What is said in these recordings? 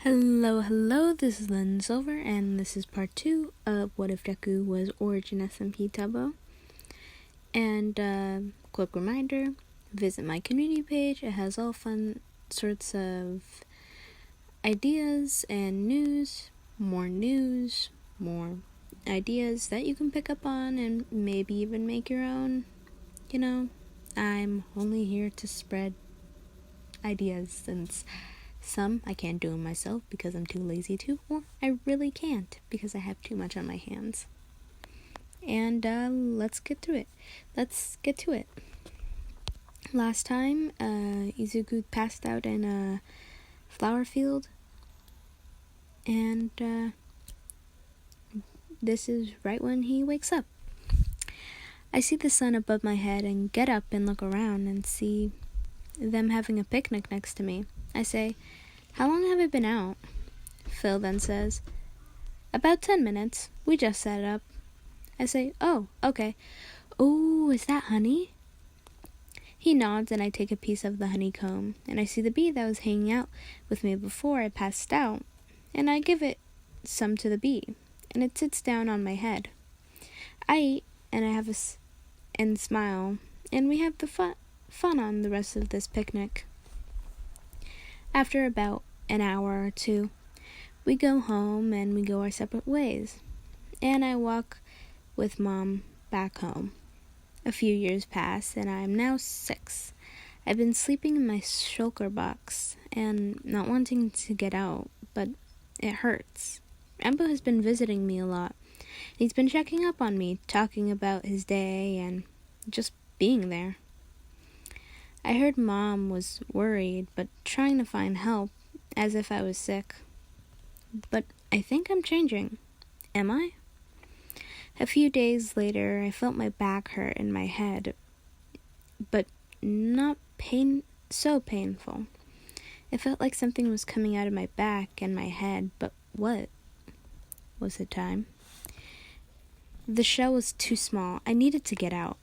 Hello, this is Lynn Silver, and this is part 2 of What If Deku was Origin SMP Tubbo. And, quick reminder, visit my community page. It has all fun sorts of ideas and news, more ideas that you can pick up on and maybe even make your own. I'm only here to spread ideas since some I can't do them myself because I'm too lazy to, or I really can't because I have too much on my hands. And let's get to it. Last time, Izuku passed out in a flower field, and this is right when he wakes up. I see the sun above my head and get up and look around and see them having a picnic next to me. I say, "How long have I been out?" Phil then says, "About 10 minutes. We just set up." I say, "Oh, okay. Oh, is that honey?" He nods and I take a piece of the honeycomb and I see the bee that was hanging out with me before I passed out, and I give it some to the bee and it sits down on my head. I eat and I have and smile, and we have the fun on the rest of this picnic. After about an hour or two, we go home and we go our separate ways, and I walk with Mom back home. A few years pass, and I am now 6. I've been sleeping in my shulker box and not wanting to get out, but it hurts. Rambo has been visiting me a lot. He's been checking up on me, talking about his day, and just being there. I heard Mom was worried, but trying to find help, as if I was sick. But I think I'm changing. Am I? A few days later, I felt my back hurt in my head, but not so painful. It felt like something was coming out of my back and my head, but what? Was it time? The shell was too small. I needed to get out,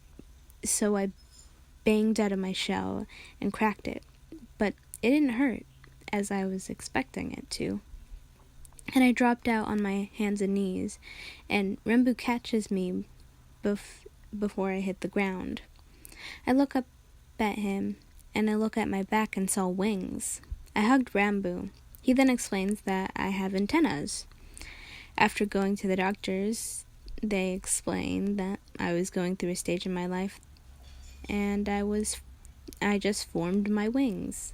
so I banged out of my shell and cracked it, but it didn't hurt as I was expecting it to. And I dropped out on my hands and knees, and Rambo catches me before I hit the ground. I look up at him, and I look at my back and saw wings. I hugged Rambo. He then explains that I have antennas. After going to the doctors, they explained that I was going through a stage in my life, and I just formed my wings.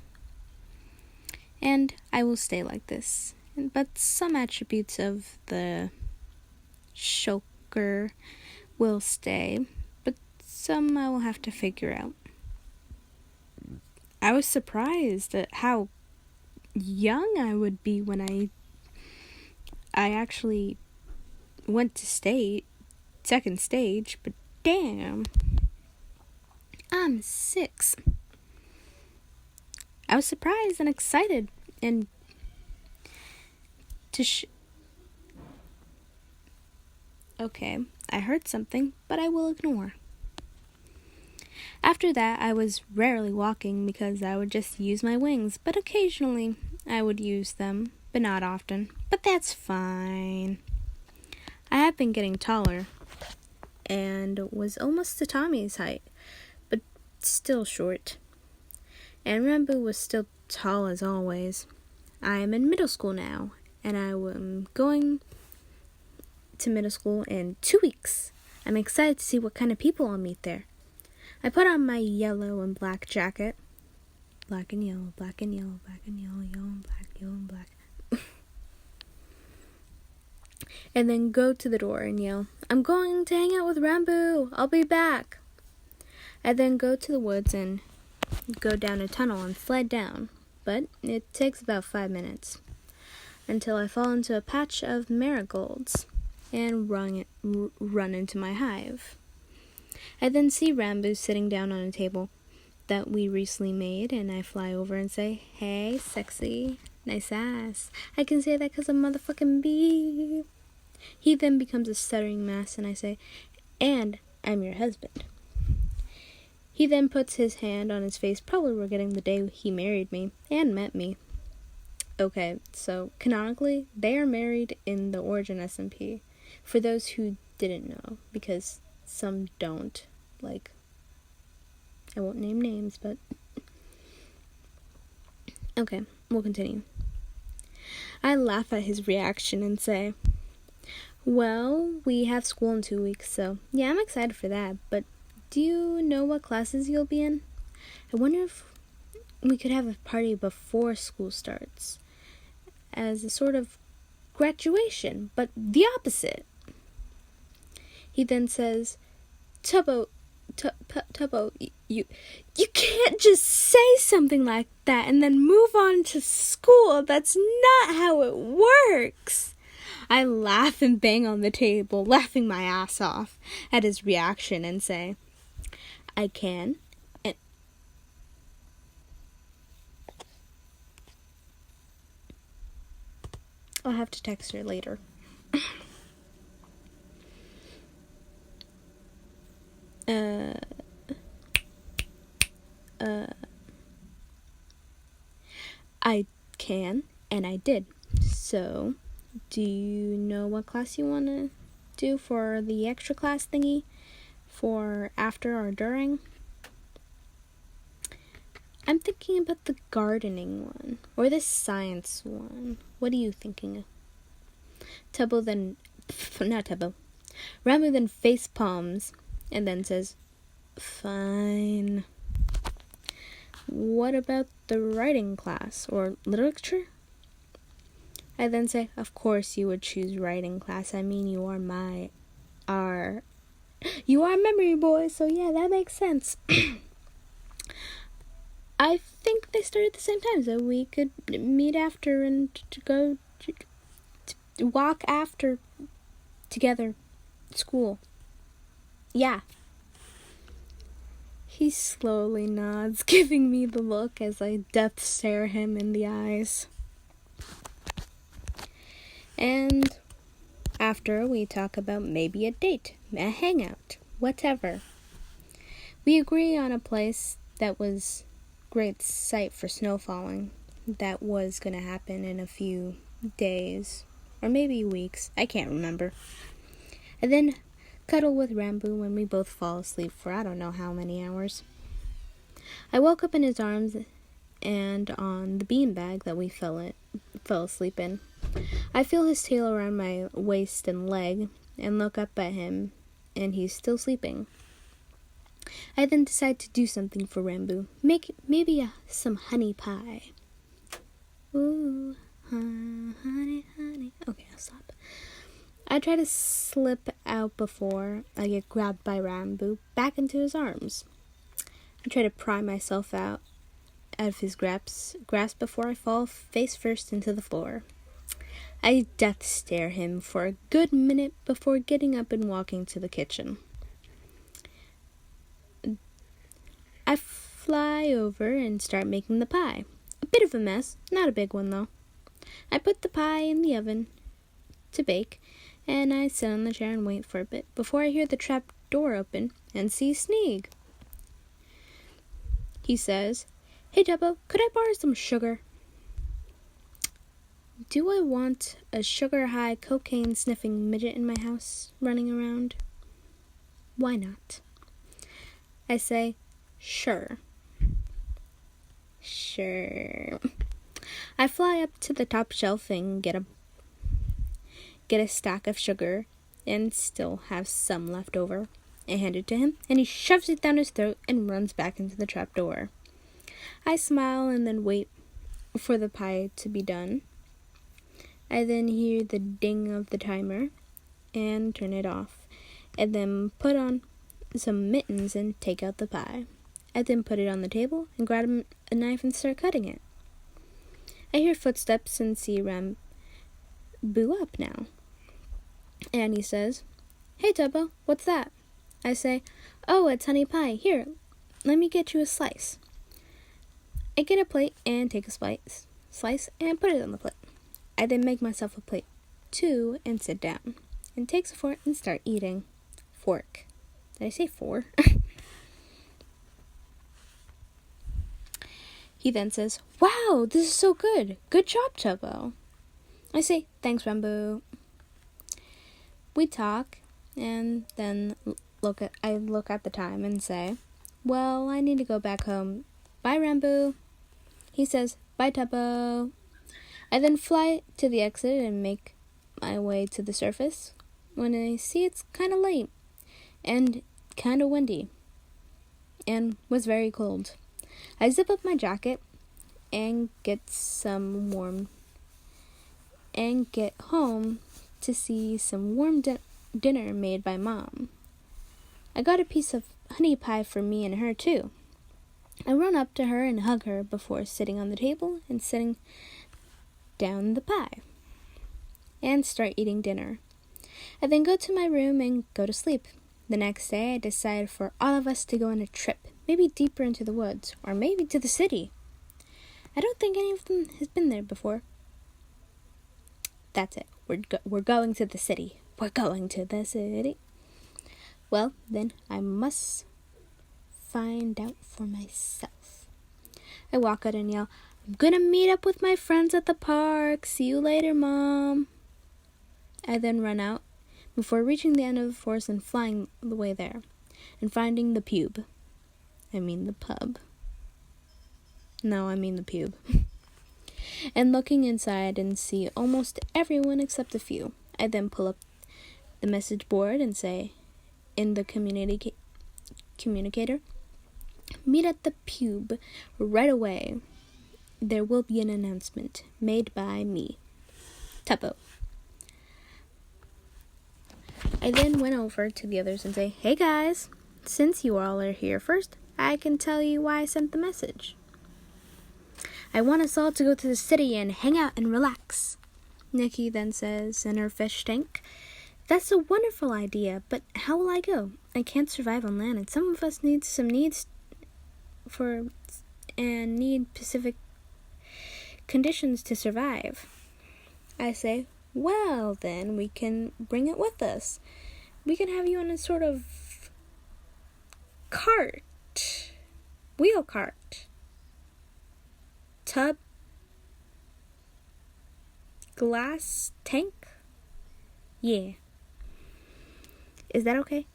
And I will stay like this. But some attributes of the shulker will stay, but some I will have to figure out. I was surprised at how young I would be when I actually went to second stage, but damn, I'm 6. I was surprised and excited and Okay, I heard something, but I will ignore. After that, I was rarely walking because I would just use my wings, but occasionally I would use them, but not often. But that's fine. I have been getting taller and was almost to Tommy's height, but still short. And Rambo was still tall as always. I am in middle school now, and I am going to middle school in 2 weeks. I'm excited to see what kind of people I'll meet there. I put on my yellow and black jacket. Black and yellow, black and yellow, black and yellow, yellow and black, yellow and black. And then go to the door and yell, "I'm going to hang out with Rambo. I'll be back." I then go to the woods and go down a tunnel and slide down, but it takes about 5 minutes until I fall into a patch of marigolds and run into my hive. I then see Rambo sitting down on a table that we recently made, and I fly over and say, "Hey, sexy, nice ass. I can say that because I'm a motherfucking bee." He then becomes a stuttering mess, and I say, "And I'm your husband." He then puts his hand on his face, probably regretting the day he married me and met me. Okay, so canonically, they are married in the Origin SMP. For those who didn't know, because some don't. Like, I won't name names, but... Okay, we'll continue. I laugh at his reaction and say, well, we have school in 2 weeks, so yeah, I'm excited for that, but do you know what classes you'll be in? I wonder if we could have a party before school starts, as a sort of graduation, but the opposite. He then says, Tubbo, you can't just say something like that and then move on to school. That's not how it works. I laugh and bang on the table, laughing my ass off at his reaction and say, I can. And I'll have to text her later. I can, and I did. So, do you know what class you want to do for the extra class thingy? For after or during? I'm thinking about the gardening one, or the science one. What are you thinking of? Ramu then face palms, and then says, fine. What about the writing class, or literature? I then say, of course you would choose writing class. I mean, you are a memory boy, so yeah, that makes sense. I think they start at the same time, so we could meet after and to go to walk after together. School. Yeah. He slowly nods, giving me the look as I death stare him in the eyes. And after, we talk about maybe a date, a hangout, whatever. We agree on a place that was great site for snow falling. That was going to happen in a few days, or maybe weeks, I can't remember. And then cuddle with Rambo when we both fall asleep for I don't know how many hours. I woke up in his arms and on the beanbag that we fell asleep in. I feel his tail around my waist and leg and look up at him, and he's still sleeping. I then decide to do something for Rambo. Maybe some honey pie. Ooh, honey. Okay, I'll stop. I try to slip out before I get grabbed by Rambo back into his arms. I try to pry myself out of his grasp before I fall face first into the floor. I death stare him for a good minute before getting up and walking to the kitchen. I fly over and start making the pie. A bit of a mess, not a big one though. I put the pie in the oven to bake, and I sit on the chair and wait for a bit before I hear the trap door open and see Sneeg. He says, Hey Tubbo, could I borrow some sugar? Do I want a sugar-high, cocaine-sniffing midget in my house running around? Why not? I say, Sure. I fly up to the top shelf and get a stack of sugar and still have some left over. I hand it to him, and he shoves it down his throat and runs back into the trapdoor. I smile and then wait for the pie to be done. I then hear the ding of the timer and turn it off, and then put on some mittens and take out the pie. I then put it on the table and grab a knife and start cutting it. I hear footsteps and see Rambo up now. And he says, Hey Tubbo, what's that? I say, Oh, it's honey pie. Here, let me get you a slice. I get a plate and take a slice and put it on the plate. I then make myself a plate too and sit down and takes a fork and start eating. Fork. Did I say four? He then says, "Wow, this is so good. Good job, Tubbo." I say, "Thanks, Rambo." We talk, and then I look at the time and say, "Well, I need to go back home. Bye, Rambo." He says, "Bye, Tubbo." I then fly to the exit and make my way to the surface when I see it's kind of late and kind of windy and was very cold. I zip up my jacket and get home to see some warm dinner made by Mom. I got a piece of honey pie for me and her too. I run up to her and hug her before sitting on the table and sitting down the pie and start eating dinner. I then go to my room and go to sleep. The next day I decide for all of us to go on a trip, maybe deeper into the woods or maybe to the city. I don't think any of them has been there before. That's it. We're going to the city. We're going to the city. Well, then I must find out for myself. I walk out and yell, "I'm gonna meet up with my friends at the park. See you later, Mom." I then run out before reaching the end of the forest and flying the way there and finding the pub. I mean the pub. No, I mean the pub. And looking inside and see almost everyone except a few. I then pull up the message board and say in the communicator, "Meet at the pub right away. There will be an announcement made by me, Tubbo." I then went over to the others and say, "Hey guys, since you all are here first, I can tell you why I sent the message. I want us all to go to the city and hang out and relax." Nikki then says in her fish tank, "That's a wonderful idea, but how will I go? I can't survive on land, and some of us need specific conditions to survive." I say, "Well, then we can bring it with us. We can have you on a sort of wheel cart, tub, glass tank. Yeah. Is that okay?"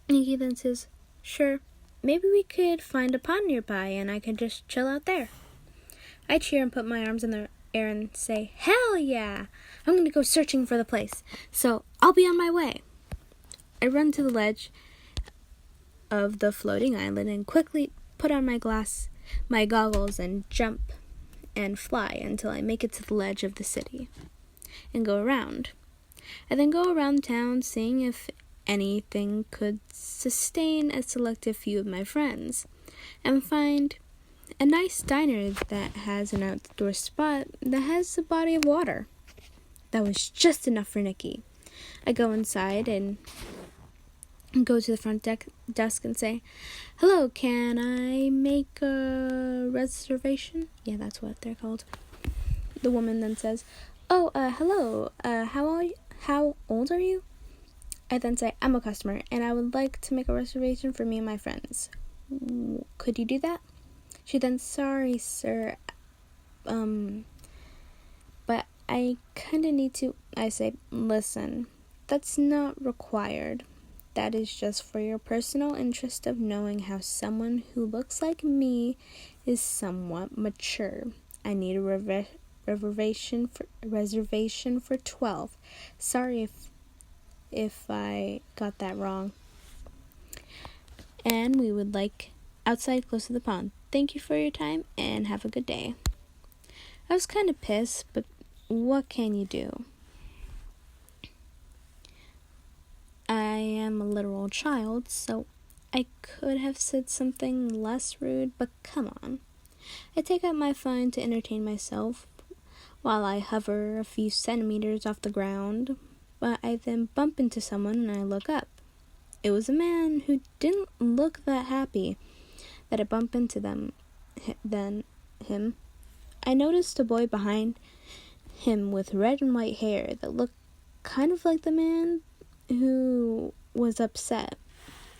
Nikki then says, "Sure. Maybe we could find a pond nearby and I could just chill out there." I cheer and put my arms in the air and say, "Hell yeah! I'm going to go searching for the place, so I'll be on my way." I run to the ledge of the floating island and quickly put on my goggles and jump and fly until I make it to the ledge of the city and go around. I then go around town seeing if anything could sustain a selective few of my friends and find a nice diner that has an outdoor spot that has a body of water. That was just enough for Nikki. I go inside and go to the front desk and say, "Hello, can I make a reservation?" Yeah, that's what they're called. The woman then says, "Oh, hello, how old are you?" I then say, "I'm a customer, and I would like to make a reservation for me and my friends. Could you do that?" She then, "Sorry, sir, but I kinda need to." I say, "Listen, that's not required. That is just for your personal interest of knowing how someone who looks like me is somewhat mature. I need a reservation for 12. Sorry if I got that wrong. And we would like outside close to the pond. Thank you for your time and have a good day." I was kind of pissed, but what can you do? I am a literal child, so I could have said something less rude, but come on. I take out my phone to entertain myself while I hover a few centimeters off the ground, but I then bump into someone and I look up. It was a man who didn't look that happy that I bumped into him. I noticed a boy behind him with red and white hair that looked kind of like the man who was upset,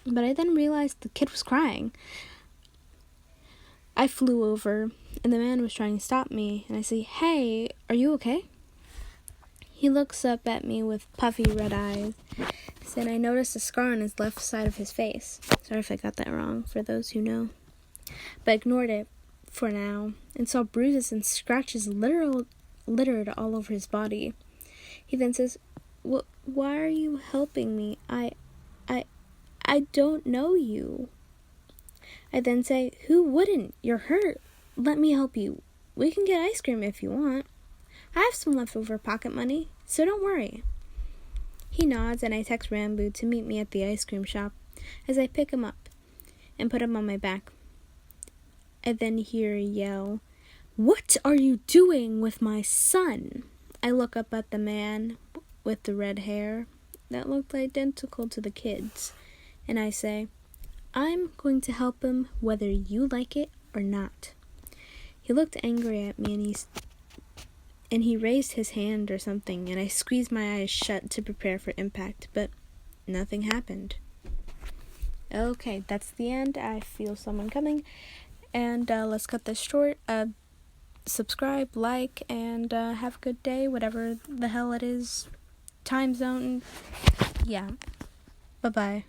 but I then realized the kid was crying. I flew over, and the man was trying to stop me, and I say, "Hey, are you okay?" He looks up at me with puffy red eyes, and I noticed a scar on his left side of his face. Sorry if I got that wrong, for those who know. But ignored it for now, and saw bruises and scratches littered all over his body. He then says, "Why are you helping me? I don't know you." I then say, "Who wouldn't? You're hurt. Let me help you. We can get ice cream if you want. I have some leftover pocket money, so don't worry." He nods, and I text Rambo to meet me at the ice cream shop as I pick him up and put him on my back. I then hear a yell, "What are you doing with my son?" I look up at the man with the red hair that looked identical to the kid's, and I say, "I'm going to help him whether you like it or not." He looked angry at me, and he raised his hand or something, and I squeezed my eyes shut to prepare for impact, but nothing happened. Okay, that's the end. I feel someone coming, and let's cut this short. Subscribe, like, and have a good day, whatever the hell it is. Time zone. Yeah. Bye-bye.